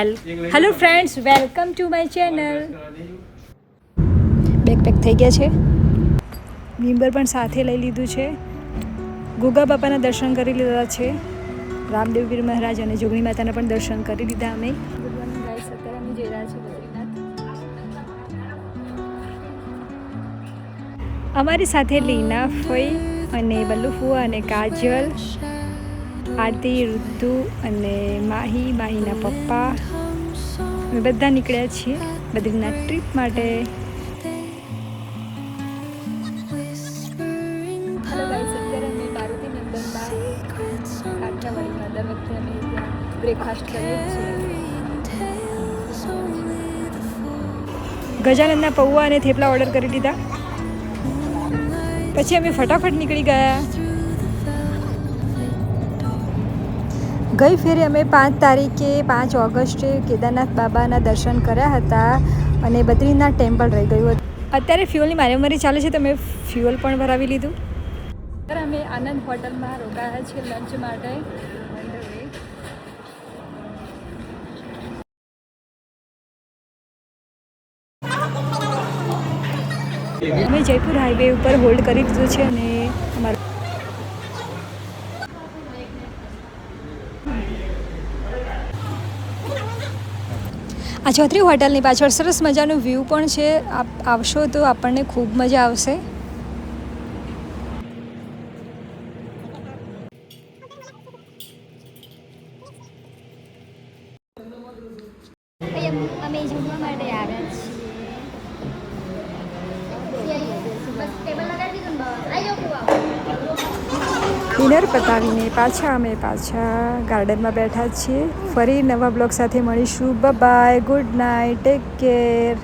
Hello friends, welcome to my channel. Bag pack થઈ ગયા છે. મીંબર પણ સાથે લઈ લીધું છે. ગોગા બાપાના દર્શન કરી લીધા છે. રામદેવપીર મહારાજ અને જોગણી માતાના પણ દર્શન કરી લીધા અમે. અત્યારે અમે જઈ રહ્યા છીએ બદ્રીનાથ. અમારી સાથે લીના ફઈ અને બલ્લુ ફુવા અને કાજલ, આરતી, ઋતુ અને માહીના પપ્પા અમે બધા નીકળ્યા છીએ બદ્રીનાથ ટ્રીપ માટે. હેલો ગાઈસ, અત્યારે અમે પાર્વતી નંદનમાં કાઠિયાવાડીમાં દર વખતે અમે ત્યાં બ્રેકફાસ્ટ કરીએ છીએ. ગજાનંદના પૌવા અને થેપલા ઓર્ડર કરી દીધા. પછી અમે ફટાફટ નીકળી ગયા. ગઈ ફેરે અમે 5 ઓગસ્ટે કેદારનાથ બાબાના દર્શન કર્યા હતા અને બદ્રીનાથ ટેમ્પલ રહી ગયું હતું. અત્યારે ફ્યુઅલની મારામારી ચાલે છે તો મેં ફ્યુઅલ પણ ભરાવી લીધું. અત્યારે અમે આનંદ હોટલમાં રોકાયા છીએ લંચ માટે. અમે જયપુર હાઈવે ઉપર હોલ્ડ કરી દીધું છે અને અમારું આ ચોત્રી હોટલની પાછળ સરસ મજાનું વ્યૂ પણ છે. આપ આવશો તો આપણને ખૂબ મજા આવશે. અમે જમવા માટે આવ્યા છીએ. ડિનર પતાવીને અમે પાછા ગાર્ડનમાં બેઠા છીએ. ફરી નવા બ્લોગ સાથે મળીશું. Bye, good night, take care.